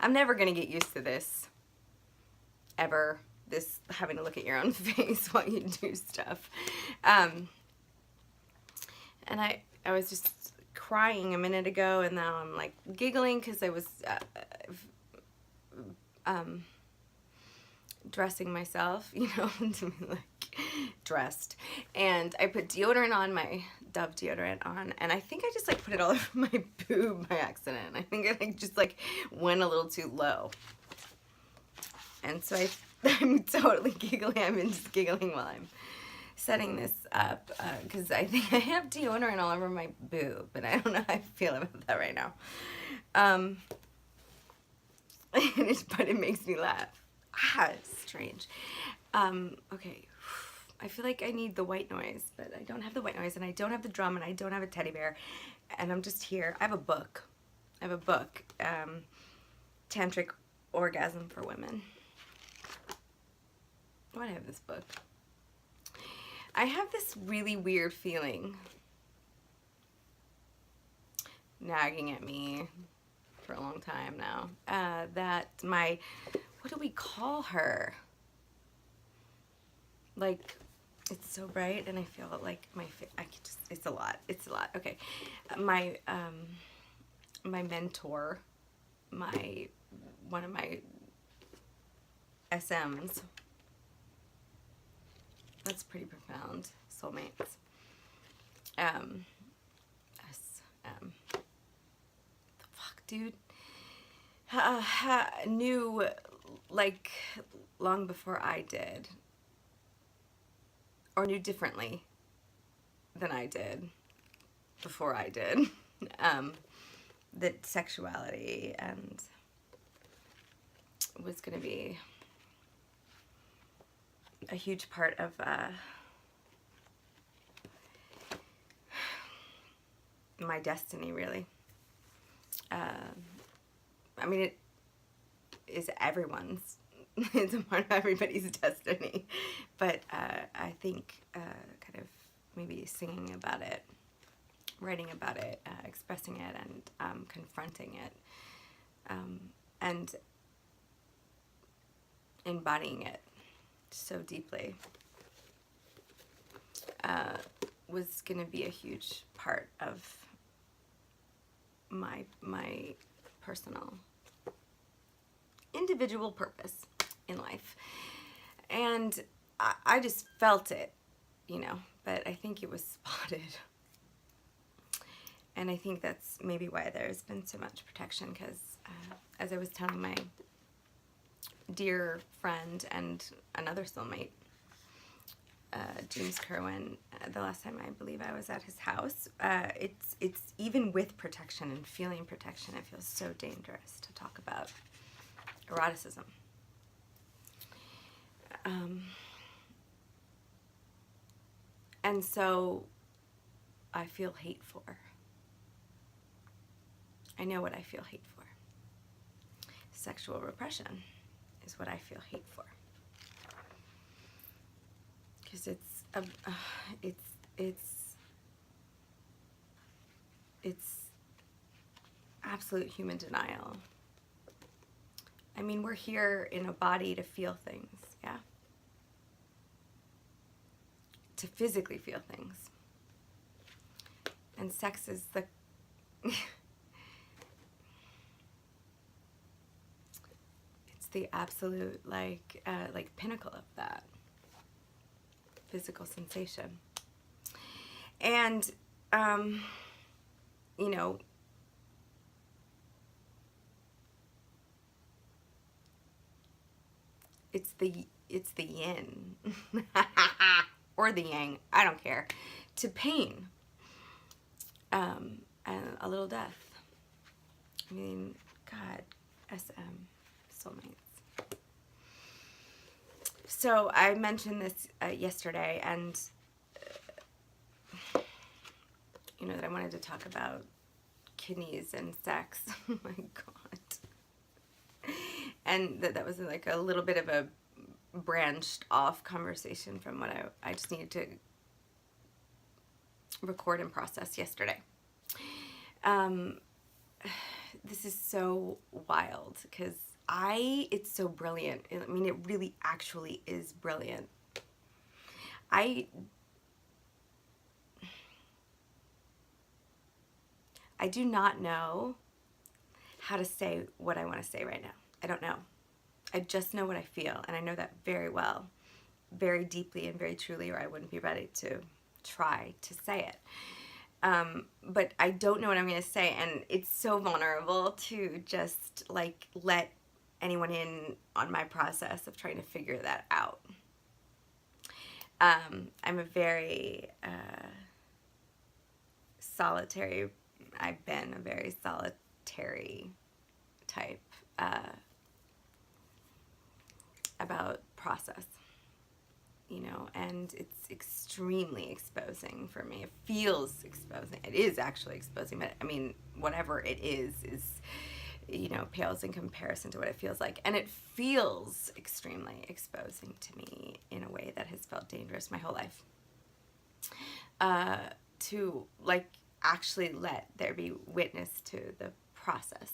I'm never gonna get used to this, ever. This having to look at your own face while you do stuff. And I was just crying a minute ago, and now I'm like giggling because I was dressing myself, to be like dressed. And I put deodorant on, my Dove deodorant on, and I think I just like put it all over my boob by accident. I think I like just like went a little too low. And so I'm totally giggling. I've been just giggling while I'm setting this up because I think I have deodorant all over my boob, and I don't know how I feel about that right now. But it makes me laugh. It's strange. Okay. I feel like I need the white noise, but I don't have the white noise, and I don't have the drum, and I don't have a teddy bear, and I'm just here. I have a book. Tantric Orgasm for Women. Why do I have this book? I have this really weird feeling nagging at me for a long time now that what do we call her? Like, it's so bright, and I feel like it's a lot. Okay. My mentor, one of my SMs, that's pretty profound, soulmates. SM. The fuck, dude? Knew, like, long before I did, or knew differently than I did before I did, that sexuality and was going to be a huge part of my destiny, really. I mean, it is everyone's. It's a part of everybody's destiny. But I think kind of maybe singing about it, writing about it, expressing it, and confronting it, and embodying it so deeply was going to be a huge part of my personal individual purpose in life. And I just felt it, but I think it was spotted. And I think that's maybe why there's been so much protection, because as I was telling my dear friend and another soulmate, James Kerwin, the last time I believe I was at his house, it's even with protection and feeling protection, it feels so dangerous to talk about eroticism. And so I feel hate for. I know what I feel hate for. Sexual repression is what I feel hate for. Because it's absolute human denial. I mean, we're here in a body to feel things, yeah? To physically feel things. And sex is the it's the absolute like pinnacle of that physical sensation. And it's the yin or the yang, I don't care, to pain and a little death. I mean, God, SM, soulmates. So I mentioned this yesterday, and that I wanted to talk about kidneys and sex. Oh my God. And that was like a little bit of a branched off conversation from what I just needed to record and process yesterday. this is so wild because it's so brilliant. I mean, it really actually is brilliant. I do not know how to say what I want to say right now. I don't know. I just know what I feel, and I know that very well, very deeply and very truly, or I wouldn't be ready to try to say it. But I don't know what I'm going to say, and it's so vulnerable to just like let anyone in on my process of trying to figure that out. I'm a very solitary, I've been a very solitary type about process, you know, and it's extremely exposing for me. It feels exposing. It is actually exposing, but I mean, whatever it is, you know, pales in comparison to what it feels like. And it feels extremely exposing to me in a way that has felt dangerous my whole life. To like actually let there be witness to the process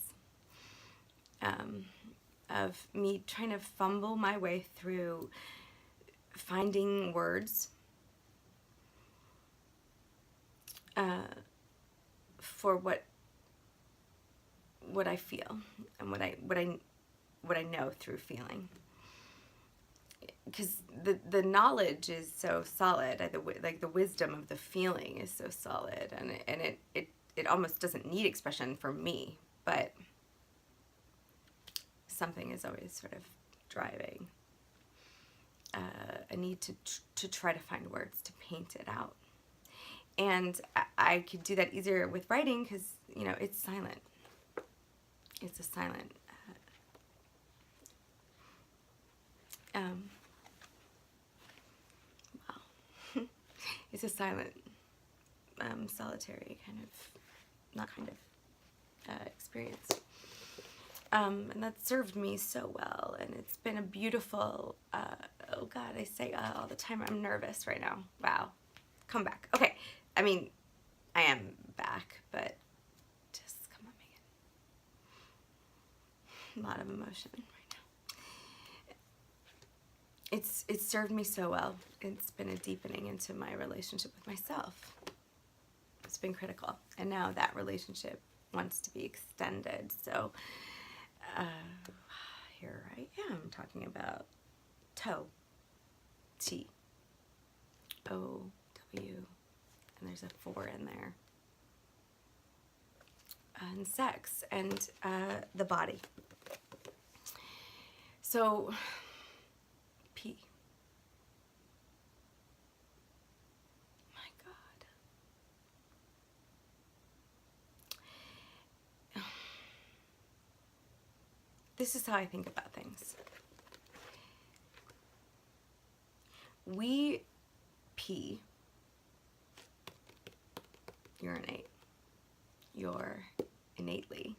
of me trying to fumble my way through finding words for what I feel and what I know through feeling, because the knowledge is so solid, like the wisdom of the feeling is so solid, and it almost doesn't need expression for me, but something is always sort of driving a need to try to find words to paint it out. And I could do that easier with writing because, you know, it's silent. It's a silent it's a silent solitary experience. And that served me so well, and it's been a beautiful, oh God, I say all the time, I'm nervous right now. Wow. Come back. Okay. I mean, I am back, but just come on, Megan. A lot of emotion right now. It's served me so well. It's been a deepening into my relationship with myself. It's been critical. And now that relationship wants to be extended. So here I am talking about toe, T, O, W, and there's a 4 in there, and sex, and the body. So, P. My God. This is how I think about things. We pee, urinate, you're innately,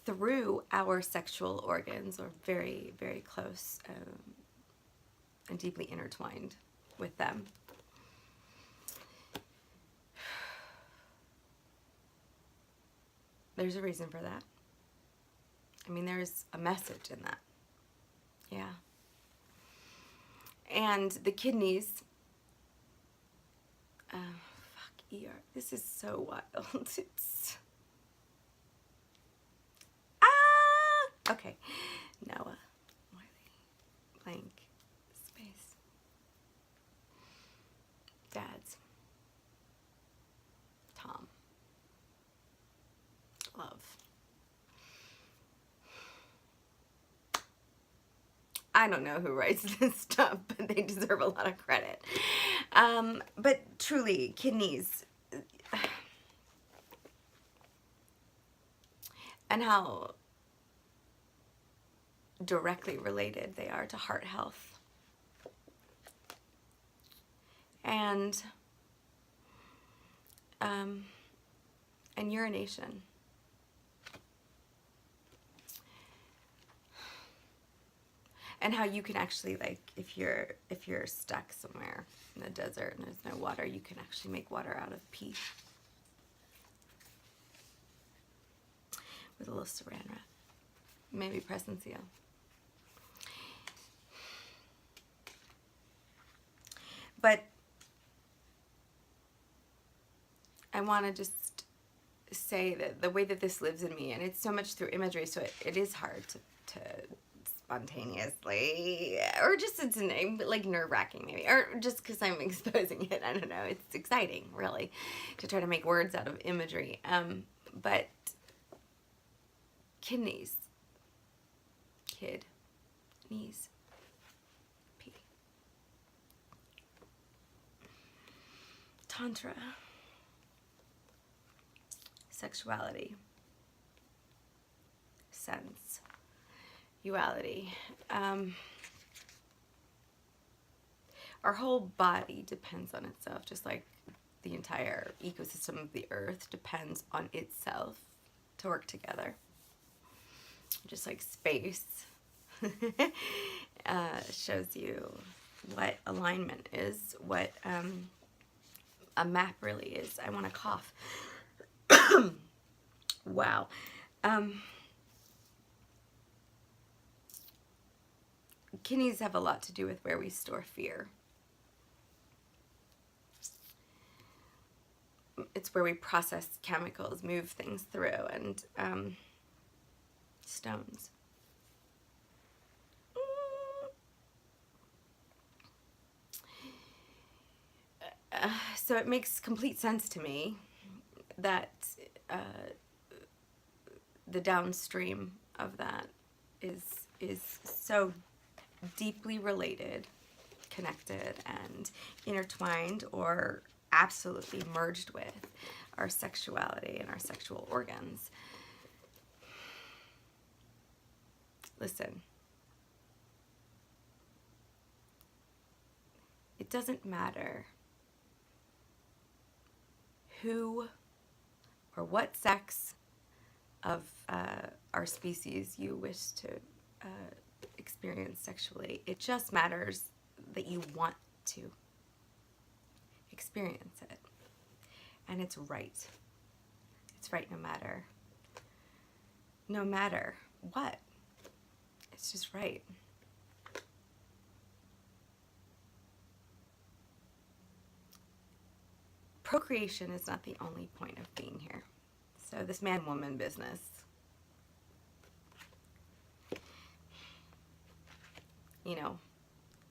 through our sexual organs, or very, very close and deeply intertwined with them. There's a reason for that. I mean, there's a message in that. Yeah. And the kidneys, ER, this is so wild. It's, okay. Noah, Wiley, blank, space. Dad's. Tom. Love. I don't know who writes this stuff, but they deserve a lot of credit. But truly, kidneys, and how directly related they are to heart health. And urination. And how you can actually, like, if you're stuck somewhere in the desert and there's no water, you can actually make water out of pee. with a little saran wrap. Maybe press and seal. But I want to just say that the way that this lives in me, and it's so much through imagery, so it is hard to spontaneously, or just it's like nerve-wracking maybe, or just because I'm exposing it. I don't know. It's exciting, really, to try to make words out of imagery. But kidneys, knees, P. Tantra, sexuality, sense, uality. Our whole body depends on itself, just like the entire ecosystem of the earth depends on itself to work together. Just like space shows you what alignment is, what a map really is. I want to cough. Wow. Kidneys have a lot to do with where we store fear. It's where we process chemicals, move things through, and stones. So it makes complete sense to me that the downstream of that is so deeply related, connected, and intertwined, or absolutely merged with our sexuality and our sexual organs. Listen, it doesn't matter who or what sex of our species you wish to experience sexually. It just matters that you want to experience it. And it's right. It's right no matter what. It's just right. Procreation is not the only point of being here. So this man-woman business, you know,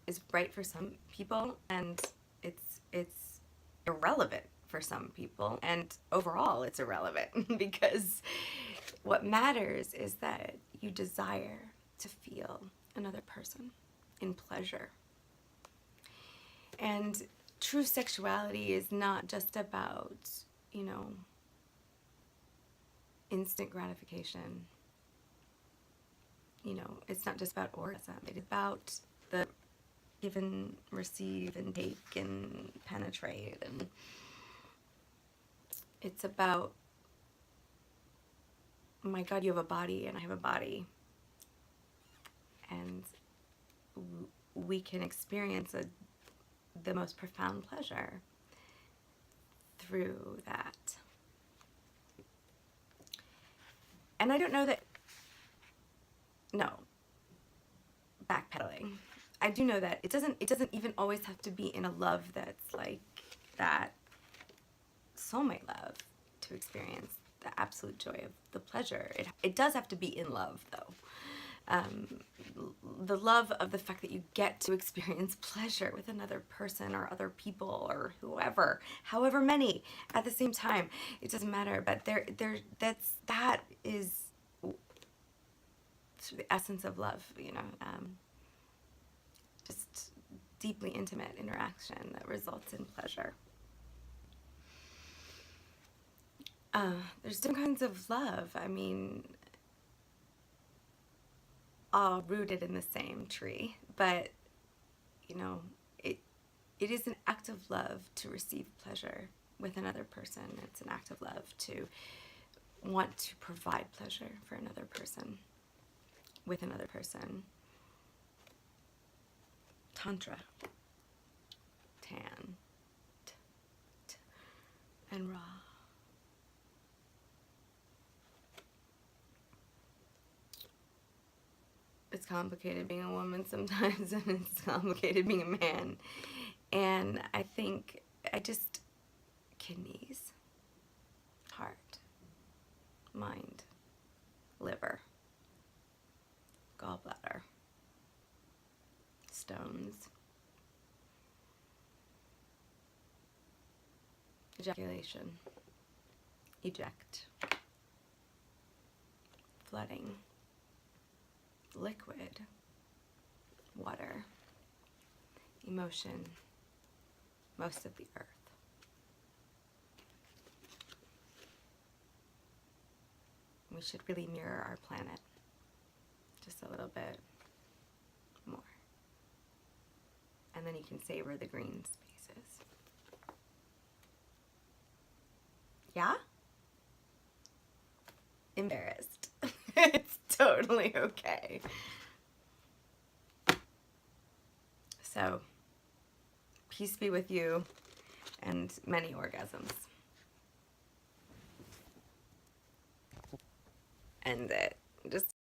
is right for some people, and it's irrelevant for some people, and overall it's irrelevant because what matters is that you desire to feel another person in pleasure. And true sexuality is not just about, you know, instant gratification. You know, it's not just about orgasm. It's about the give and receive and take and penetrate, and it's about, oh my God, you have a body and I have a body, and we can experience the most profound pleasure through that. And I don't know that, no, backpedaling. I do know that it doesn't even always have to be in a love that's like that soulmate love to experience the absolute joy of the pleasure. It does have to be in love, though. The love of the fact that you get to experience pleasure with another person or other people or whoever, however many at the same time. It doesn't matter, but that is the essence of love, you know. Just deeply intimate interaction that results in pleasure. There's different kinds of love. I mean, all rooted in the same tree, but you know, it is an act of love to receive pleasure with another person. It's an act of love to want to provide pleasure for another person with another person. Tantra, Tan, and Ra. it's complicated being a woman sometimes, and it's complicated being a man. And I think kidneys, heart, mind, liver, gallbladder, stones, ejaculation, eject, flooding, liquid, water, emotion, most of the earth. We should really mirror our planet just a little bit more. And then you can savor the green spaces. Yeah? Embarrassed. It's totally okay. So, peace be with you and many orgasms. End it. Just